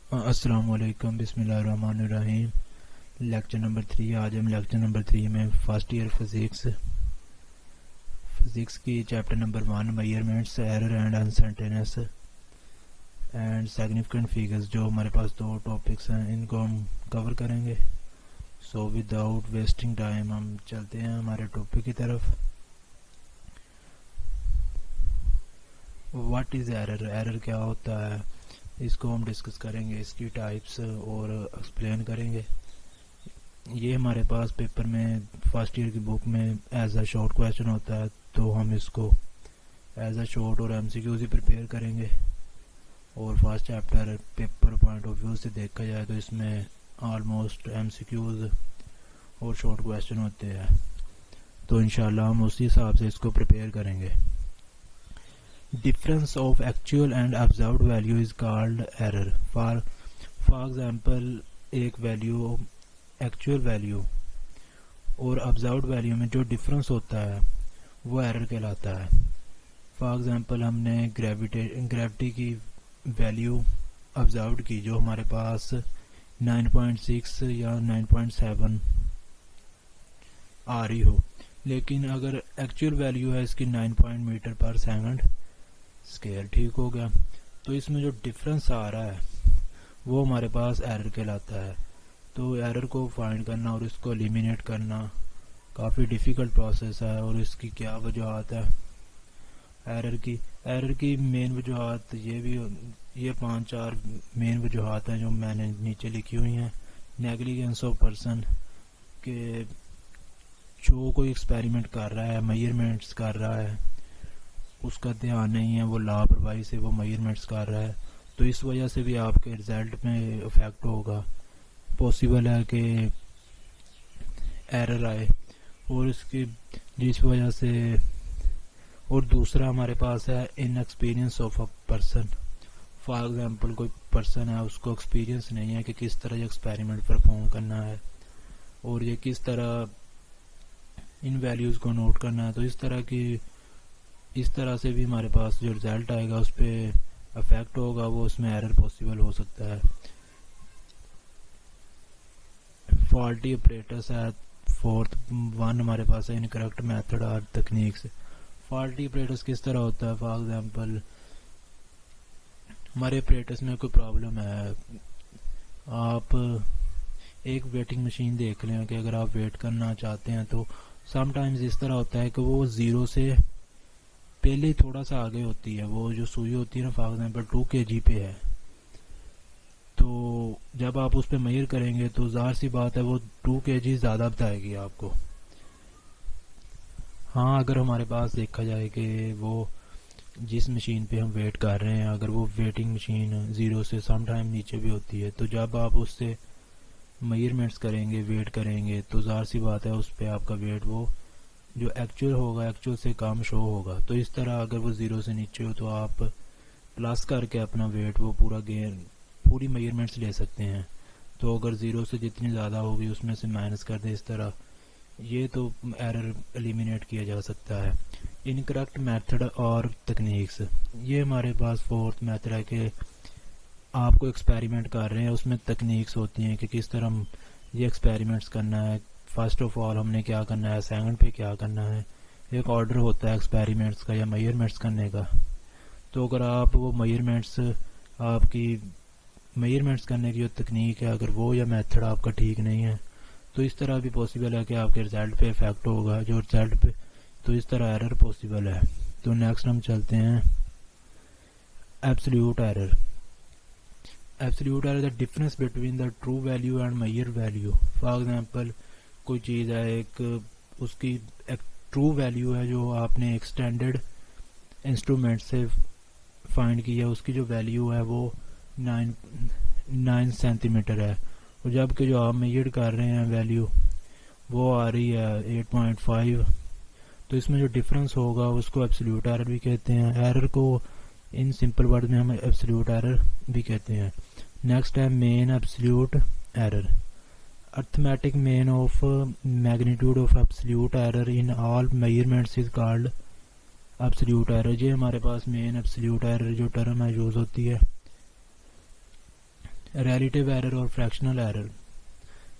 अस्सलाम वालेकुम, बिस्मिल्लाहिर्रहमानिर्रहीम। Lecture number 3। आज हम लेक्चर नंबर 3 में फर्स्ट ईयर फिज़िक्स की chapter number 1 measurements, error and uncertainties and significant figures, जो हमारे पास दो टॉपिक्स हैं, इनको हम कवर करेंगे। सो विदाउट वेस्टिंग टाइम हम चलते हैं हमारे टॉपिक की तरफ। व्हाट इज़ एरर, एरर क्या होता है, इसको हम डिस्कस करेंगे, इसकी टाइप्स और एक्सप्लेन करेंगे। ये हमारे पास पेपर में फर्स्ट ईयर की बुक में एज अ शॉर्ट क्वेश्चन होता है, तो हम इसको एज अ शॉर्ट और एमसीक्यूज ही प्रिपेयर करेंगे। और first chapter paper point of view से देखा जाए तो इसमें ऑलमोस्ट एमसीक्यूज और शॉर्ट क्वेश्चन होते हैं, तो इंशाल्लाह हम उसी हिसाब से इसको प्रिपेयर करेंगे। Difference of actual and observed value is called error. For example, एक वैल्यू एक्चुअल वैल्यू और ऑब्जर्व्ड वैल्यू में जो डिफरेंस होता है वो एरर कहलाता है। फॉर एग्जांपल, हमने ग्रेविटी की वैल्यू ऑब्जर्व्ड की जो हमारे पास 9.6 या 9.7 आ रही हो, लेकिन अगर एक्चुअल वैल्यू है इसकी 9 मीटर पर सेकंड स्केल, ठीक हो गया, तो इसमें जो डिफरेंस आ रहा है वो हमारे पास एरर कहलाता है। तो एरर को फाइंड करना और इसको एलिमिनेट करना काफ़ी डिफ़िकल्ट प्रोसेस है। और इसकी क्या वजूहत है एरर की मेन वजूहत ये 5-4 मेन वजूहत हैं जो मैंने नीचे लिखी हुई हैं। नेग्लिजेंस ऑफ पर्सन, के जो कोई एक्सपेरिमेंट कर रहा है, मेजरमेंट्स कर रहा है, उसका ध्यान नहीं है, वो लापरवाही से वो मेजरमेंट्स कर रहा है, तो इस वजह से भी आपके रिजल्ट में इफेक्ट होगा। पॉसिबल है कि एरर आए और इसकी जिस वजह से। और दूसरा हमारे पास है inexperience of a person. For example, कोई पर्सन है, उसको एक्सपीरियंस नहीं है कि किस तरह ये एक्सपेरिमेंट परफॉर्म करना है और ये किस तरह इन वैल्यूज़ को नोट करना है, तो इस तरह से भी हमारे पास जो रिजल्ट आएगा उस पर अफेक्ट होगा, वो उसमें एरर पॉसिबल हो सकता है। फॉल्टी ऑपरेटर्स है फोर्थ वन हमारे पास है, इनकरेक्ट मेथड और तकनीक्स। फॉल्टी ऑपरेटर्स किस तरह होता है? फॉर एग्जांपल, हमारे ऑपरेटर्स में कोई प्रॉब्लम है, आप एक वेटिंग मशीन देख लें कि अगर आप वेट करना चाहते हैं तो समटाइम्स इस तरह होता है कि वो ज़ीरो से पहले ही थोड़ा सा आगे होती है, वो जो सुई होती है ना, फॉर एग्जांपल 2 kg पे है, तो जब आप उस पर मेजर करेंगे तो ज़ाहिर सी बात है वो 2 kg ज़्यादा बताएगी आपको। हाँ, अगर हमारे पास देखा जाए कि वो जिस मशीन पे हम वेट कर रहे हैं, अगर वो वेटिंग मशीन ज़ीरो से सम टाइम नीचे भी होती है, तो जब आप उससे मेजरमेंट्स करेंगे, वेट करेंगे, तो ज़ाहिर सी बात है उस पर आपका वेट वो जो एक्चुअल होगा एक्चुअल से कम शो होगा। तो इस तरह अगर वो ज़ीरो से नीचे हो तो आप प्लस करके अपना वेट वो पूरी मेजरमेंट्स ले सकते हैं। तो अगर ज़ीरो से जितनी ज़्यादा होगी उसमें से माइनस कर दें इस तरह, ये तो एरर एलिमिनेट किया जा सकता है। इनकरेक्ट मेथड और तकनीक्स, ये हमारे पास फोर्थ मेथड है कि आपको एक्सपेरिमेंट कर रहे हैं, उसमें तकनीक्स होती हैं कि किस तरह हम ये एक्सपेरिमेंट्स करना है। फर्स्ट ऑफ ऑल हमने क्या करना है, सेकंड पे क्या करना है, एक ऑर्डर होता है एक्सपेरिमेंट्स का या मेजरमेंट्स करने का। तो अगर आप वो आपकी मेजरमेंट्स करने की जो तकनीक है, अगर वो या मेथड आपका ठीक नहीं है, तो इस तरह भी पॉसिबल है कि आपके रिजल्ट पे इफेक्ट होगा, जो रिजल्ट पे, तो इस तरह एरर पॉसिबल है। तो नेक्स्ट हम चलते हैं absolute error. Absolute error the difference between the true value and measure value. For example, कोई चीज़ है, उसकी एक ट्रू वैल्यू है जो आपने एक स्टैंडर्ड इंस्ट्रूमेंट से फाइंड किया, उसकी जो वैल्यू है वो 9 सेंटीमीटर है, और जबकि जो आप मेजर कर रहे हैं वैल्यू वो आ रही है 8.5, तो इसमें जो डिफरेंस होगा उसको एब्सोल्यूट एरर भी कहते हैं। एरर को इन सिंपल वर्ड में हम एब्सोल्यूट एरर भी कहते हैं। नेक्स्ट है main absolute error. Arithmetic main of magnitude of absolute error in all measurements is called absolute error. ये हमारे पास मेन एब्सोल्यूट एरर जो टर्म है यूज़ होती है। relative error और fractional error.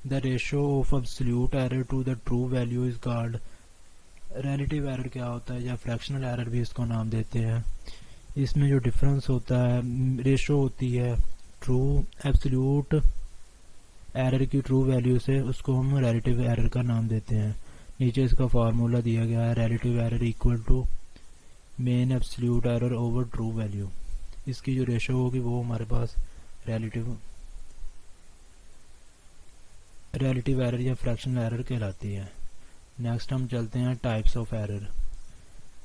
The ratio of absolute error to the true value is called. relative error क्या होता है, या fractional error भी इसको नाम देते हैं. इसमें जो डिफरेंस होता है, रेशो होती है ट्रू एब्सोल्यूट एरर की ट्रू वैल्यू से, उसको हम रिलेटिव एरर का नाम देते हैं. नीचे इसका फार्मूला दिया गया है, relative error equal to mean absolute error over true value. इसकी जो रेशो होगी वो हमारे पास रिलेटिव एरर या फ्रैक्शनल एरर कहलाती है. नेक्स्ट हम चलते हैं types of error.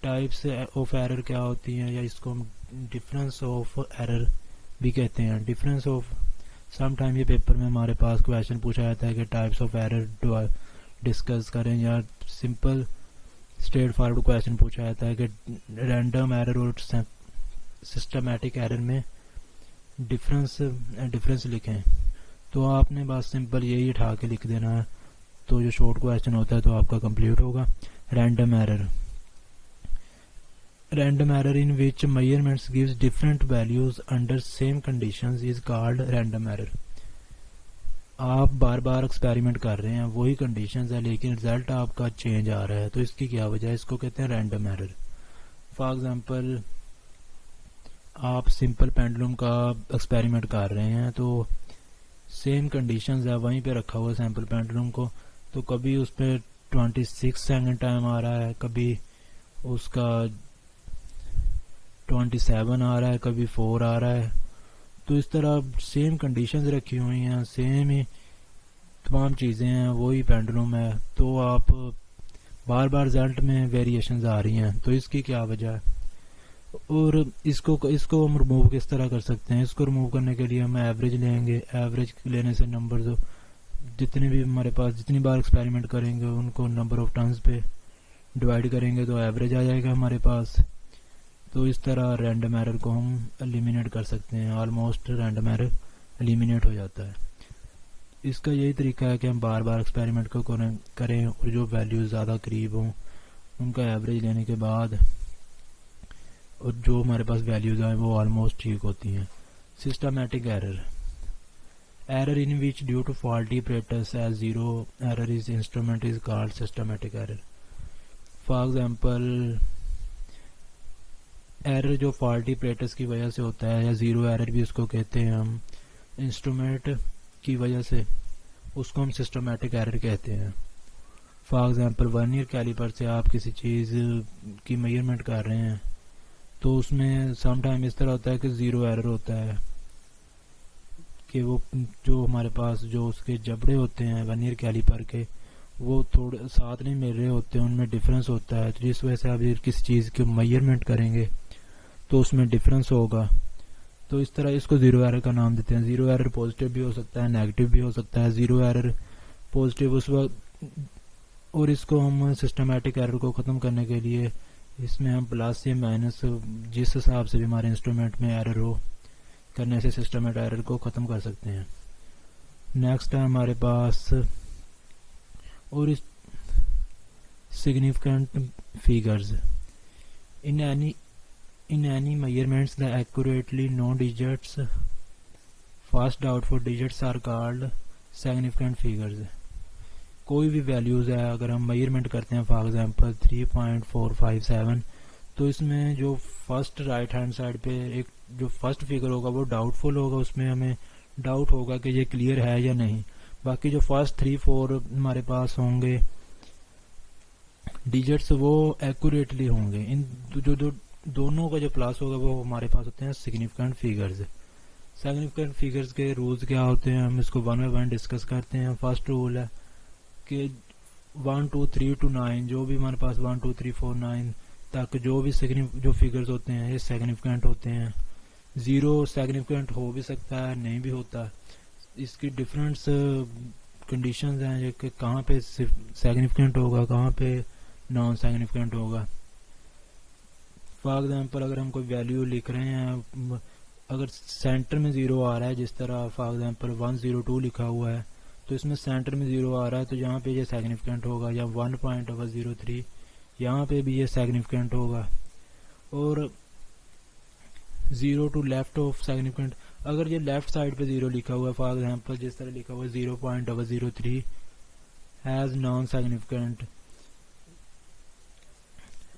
Types of error क्या होती हैं, या इसको हम डिफरेंस ऑफ एरर भी कहते हैं. डिफरेंस ऑफ, सम टाइम ये पेपर में हमारे पास क्वेश्चन पूछा जाता है कि टाइप्स ऑफ एरर डिस्कस करें, या सिंपल स्ट्रेट फॉरवर्ड क्वेश्चन पूछा जाता है कि रैंडम एरर और सिस्टमैटिक एरर में डिफरेंस लिखें. तो आपने बस सिंपल यही उठा के लिख देना है, तो जो शॉर्ट क्वेश्चन होता है तो आपका कंप्लीट होगा. Random error in which measurements gives different values under same conditions is called random error. आप बार बार एक्सपेरिमेंट कर रहे हैं, वही कंडीशंस है लेकिन रिजल्ट आपका चेंज आ रहा है, तो इसकी क्या वजह है, इसको कहते हैं रैंडम एरर. फॉर एग्जांपल आप सिंपल पेंडुलम का एक्सपेरिमेंट कर रहे हैं, तो सेम कंडीशंस है, वहीं पे रखा हुआ सैम्पल पेंडुलम को, तो कभी उस पर 26 सेकंड टाइम आ रहा है, कभी उसका 27 आ रहा है, कभी 4 आ रहा है. तो इस तरह सेम कंडीशंस रखी हुई हैं, सेम ही तमाम चीज़ें हैं, वही पेंडुलम है, तो आप बार बार रिजल्ट में वेरिएशंस आ रही हैं, तो इसकी क्या वजह है. और इसको हम रिमूव किस तरह कर सकते हैं. इसको रिमूव करने के लिए हम एवरेज लेंगे. एवरेज लेने से नंबर जितने भी हमारे पास जितनी बार एक्सपेरिमेंट करेंगे उनको नंबर ऑफ टर्न्स पे डिवाइड करेंगे तो एवरेज आ जाएगा हमारे पास. तो इस तरह रैंडम एरर को हम एलिमिनेट कर सकते हैं. ऑलमोस्ट रैंडम एरर एलिमिनेट हो जाता है. इसका यही तरीका है कि हम बार बार एक्सपेरिमेंट को करें और जो वैल्यूज ज़्यादा करीब हों उनका एवरेज लेने के बाद और जो हमारे पास वैल्यूज आए वो ऑलमोस्ट ठीक होती हैं. Systematic error in which due to faulty apparatus as zero error is instrument is called systematic error. For example error जो फॉल्टी apparatus की वजह से होता है, या ज़ीरो एरर भी उसको कहते हैं हम, इंस्ट्रूमेंट की वजह से, उसको हम सिस्टमैटिक एरर कहते हैं. फॉर एग्जाम्पल वर्नियर कैलिपर से आप किसी चीज़ की मेजरमेंट कर रहे हैं, तो उसमें सम टाइम इस तरह होता है कि ज़ीरो एरर होता है कि वो जो हमारे पास जो उसके जबड़े होते हैं वर्नियर कैलिपर के, वो थोड़े साथ नहीं मिल रहे होते हैं, उनमें डिफरेंस होता है. तो जिस वजह से आप किसी चीज़ की मेजरमेंट करेंगे तो उसमें डिफरेंस होगा. तो इस तरह इसको ज़ीरो एरर का नाम देते हैं. ज़ीरो एरर पॉजिटिव भी हो सकता है, नेगेटिव भी हो सकता है. ज़ीरो एरर पॉजिटिव उस वक्त, और इसको हम सिस्टमैटिक एरर को ख़त्म करने के लिए इसमें हम प्लस या माइनस जिस हिसाब से भी हमारे इंस्ट्रूमेंट में एरर हो करने से सिस्टमैटिक एरर को ख़त्म कर सकते हैं. नेक्स्ट है हमारे पास और significant figures. In any measurements, the accurately known digits, fast doubtful digits are called significant figures. कोई भी वैल्यूज़ है अगर हम मेजरमेंट करते हैं, फॉर एग्जांपल 3.457, तो इसमें जो फर्स्ट राइट हैंड साइड पे एक जो फर्स्ट फिगर होगा वो डाउटफुल होगा, उसमें हमें डाउट होगा कि ये क्लियर है या नहीं. बाकी जो फर्स्ट 3-4 हमारे पास होंगे डिजिट्स वो एक्यूरेटली होंगे. इन जो दोनों का जो प्लस होगा वो हमारे पास होते हैं सिग्निफिकेंट फिगर्स. सिग्निफिकेंट फिगर्स के रूल्स क्या होते हैं, हम इसको वन बाय वन डिस्कस करते हैं. फर्स्ट रूल है कि 1 2 3 to 9 जो भी हमारे पास 1 2 3 4 9 तक जो भी जो फिगर्स होते हैं ये सिग्निफिकेंट होते हैं. ज़ीरो सिग्निफिकेंट हो भी सकता है, नहीं भी होता. इसकी डिफरेंट कंडीशंस हैं कि कहाँ पे सिग्निफिकेंट होगा, कहाँ पे नॉन सिग्निफिकेंट होगा. फॉर एग्जाम्पल अगर हम कोई वैल्यू लिख रहे हैं, अगर सेंटर में ज़ीरो आ रहा है, जिस तरह फॉर एग्जाम्पल 102 लिखा हुआ है, तो इसमें सेंटर में ज़ीरो आ रहा है, तो यहाँ पे ये सिग्निफिकेंट होगा. या 1.03 यहाँ पे भी ये सिग्निफिकेंट होगा. और zero to left of significant, अगर ये लेफ्ट साइड पे 0 लिखा हुआ है, फॉर एग्जांपल जिस तरह लिखा हुआ है 0.003 हैज़ नॉन सिग्निफिकेंट,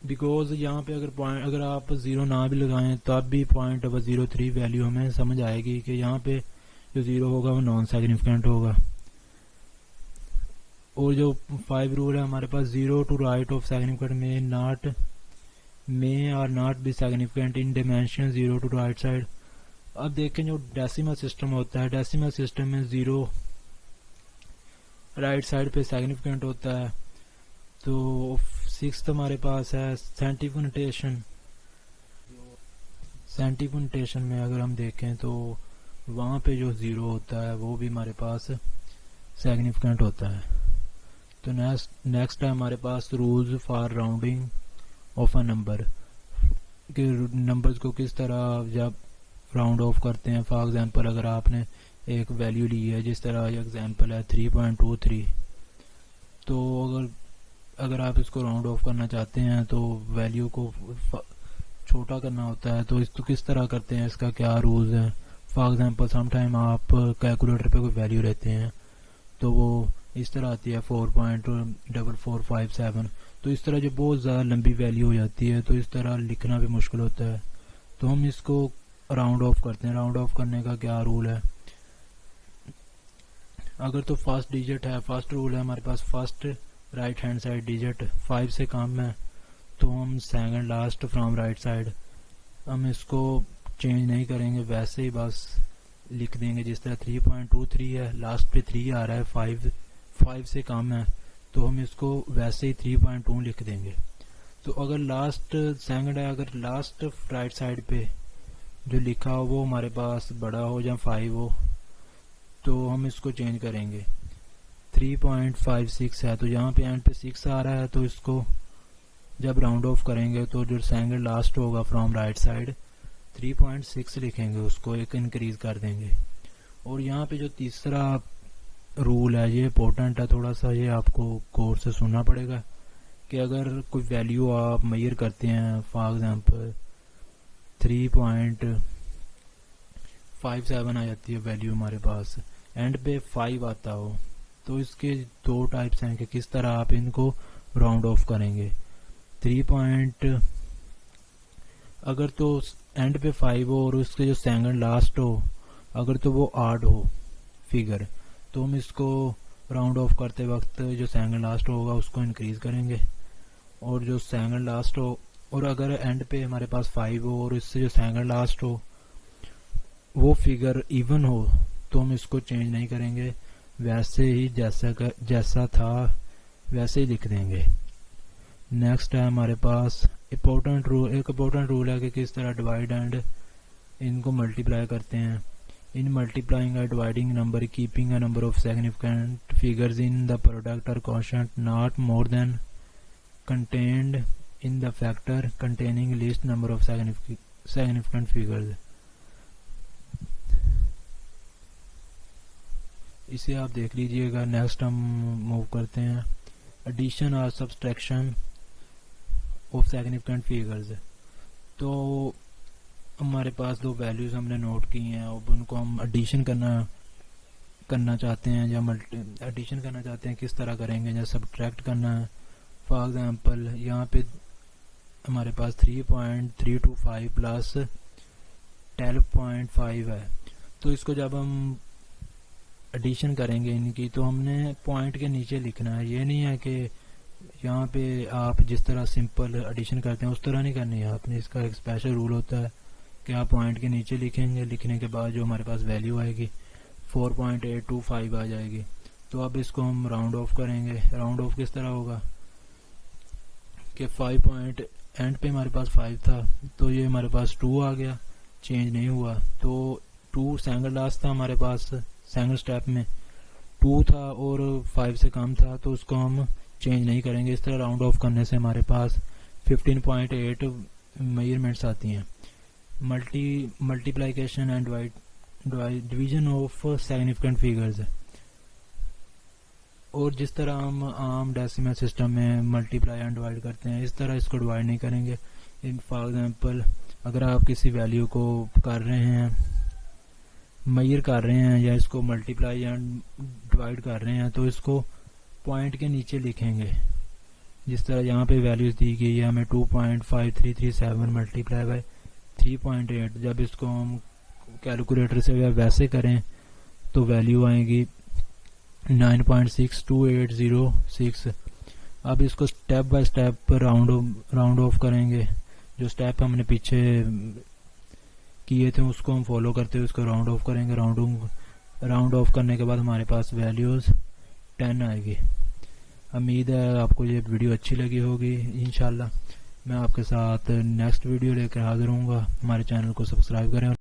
बिकॉज यहाँ पे अगर आप 0 ना भी लगाएं तब भी 0.003 वैल्यू हमें समझ आएगी कि यहाँ पे जो 0 होगा वो नॉन सिग्निफिकेंट होगा। और जो 5 रूल है हमारे पास, 0 टू राइट ऑफ सिग्निफिकेंट में are not be significant in dimension 0 to right side. अब देखें जो डेसिमल सिस्टम होता है, डेसिमल सिस्टम में 0 राइट साइड पे सिग्निफिकेंट होता है। तो 6 हमारे पास है साइंटिफिक नोटेशन। साइंटिफिक नोटेशन में अगर हम देखें तो वहाँ पे जो 0 होता है वो भी हमारे पास सिग्निफिकेंट होता है। तो नेक्स्ट है हमारे पास rules for rounding off a number, कि नंबर्स को किस तरह जब राउंड ऑफ करते हैं। फॉर एग्जांपल अगर आपने एक वैल्यू ली है, जिस तरह एग्जांपल है 3.23, तो अगर आप इसको राउंड ऑफ करना चाहते हैं तो वैल्यू को छोटा करना होता है। तो इसको किस तरह करते हैं, इसका क्या रूल्स हैं। फॉर एग्जांपल समटाइम आप कैलकुलेटर पे कोई वैल्यू लेते हैं तो वो इस तरह आती है 4.4457। तो इस तरह जो बहुत ज़्यादा लंबी वैल्यू हो जाती है तो इस तरह लिखना भी मुश्किल होता है, तो हम इसको राउंड ऑफ करते हैं। राउंड ऑफ करने का क्या रूल है, अगर तो फर्स्ट डिजिट है, फर्स्ट रूल है हमारे पास, first right hand side digit 5 से कम है तो हम second last from right side, हम इसको चेंज नहीं करेंगे, वैसे ही बस लिख देंगे। जिस तरह 3.23 है, लास्ट पे 3 आ रहा है, 5 से कम है तो हम इसको वैसे ही 3.2 लिख देंगे। तो अगर लास्ट सेकंड है, अगर लास्ट राइट साइड पे जो लिखा हो वो हमारे पास बड़ा हो या 5 हो तो हम इसको चेंज करेंगे। 3.56 है तो यहाँ पे एंड पे 6 आ रहा है तो इसको जब राउंड ऑफ करेंगे तो जो सेकंड लास्ट होगा फ्रॉम राइट साइड 3.6 लिखेंगे, उसको एक इंक्रीज कर देंगे। और यहाँ पे जो तीसरा रूल है ये इम्पोर्टेंट है थोड़ा सा, ये आपको गौर से सुनना पड़ेगा कि अगर कोई वैल्यू आप मेजर करते हैं, फॉर एग्जांपल 3.57 आ जाती है वैल्यू हमारे पास, एंड पे 5 आता हो, तो इसके दो टाइप्स हैं कि किस तरह आप इनको राउंड ऑफ करेंगे। अगर तो एंड पे 5 हो और उसके जो सेकंड लास्ट हो अगर तो वो आड हो फिगर, तो हम इसको राउंड ऑफ करते वक्त जो सेकंड लास्ट होगा उसको इंक्रीज करेंगे, और जो सेकंड लास्ट हो, और अगर एंड पे हमारे पास 5 हो और इससे जो सेकंड लास्ट हो वो फिगर इवन हो तो हम इसको चेंज नहीं करेंगे, वैसे ही जैसा था वैसे ही लिख देंगे। नेक्स्ट है हमारे पास इम्पोर्टेंट रूल। एक इम्पोर्टेंट रूल है कि किस तरह डिवाइड एंड इनको मल्टीप्लाई करते हैं। इन मल्टीप्लाइंग और dividing number, keeping a number of significant figures in the product और quotient not more than contained in the factor containing least number of significant figures. इसे आप देख लीजिएगा। नेक्स्ट हम मूव करते हैं एडिशन और सब्सट्रैक्शन ऑफ सिग्निफिकेंट फिगर्स। तो हमारे पास दो वैल्यूज हमने नोट की हैं, अब उनको हम एडिशन करना चाहते हैं या एडिशन करना चाहते हैं, किस तरह करेंगे, या सब्ट्रैक्ट करना है। फॉर एग्जांपल यहाँ पे हमारे पास 3.325 प्लस 12.5 है, तो इसको जब हम एडिशन करेंगे इनकी तो हमने पॉइंट के नीचे लिखना है। ये नहीं है कि यहाँ पे आप जिस तरह सिंपल एडिशन करते हैं उस तरह नहीं करनी है आपने, इसका एक स्पेशल रूल होता है कि आप पॉइंट के नीचे लिखेंगे, लिखने के बाद जो हमारे पास वैल्यू आएगी 4.825 आ जाएगी। तो अब इसको हम राउंड ऑफ करेंगे। राउंड ऑफ किस तरह होगा कि 5 पॉइंट एंड पे हमारे पास 5 था तो ये हमारे पास 2 आ गया, चेंज नहीं हुआ। तो 2 सेकंड लास्ट था हमारे पास, सेकंड स्टेप में 2 था और 5 से कम था तो उसको हम चेंज नहीं करेंगे। इस तरह राउंड ऑफ करने से हमारे पास 15.8 मेजरमेंट्स आती हैं। Multiplication and division of significant figures. और जिस तरह हम आम डेसिमल सिस्टम में मल्टीप्लाई एंड डिवाइड करते हैं इस तरह इसको डिवाइड नहीं करेंगे। फॉर एग्जांपल अगर आप किसी वैल्यू को कर रहे हैं मेजर कर रहे हैं या इसको मल्टीप्लाई या डिवाइड कर रहे हैं तो इसको पॉइंट के नीचे लिखेंगे। जिस तरह यहाँ पे वैल्यूज दी गई है हमें 2.5337 मल्टीप्लाई बाय 3.8, जब इसको हम कैलकुलेटर से वैसे करें तो वैल्यू आएगी 9.62806। अब इसको step by step round of करेंगे। जो स्टेप हमने पीछे किए थे उसको हम फॉलो करते हुए उसको राउंड ऑफ करेंगे। राउंड ऑफ करने के बाद हमारे पास वैल्यूज 10 आएगी। उम्मीद है आपको ये वीडियो अच्छी लगी होगी। इंशाल्लाह मैं आपके साथ नेक्स्ट वीडियो लेकर हाजिर हूँगा। हमारे चैनल को सब्सक्राइब करें।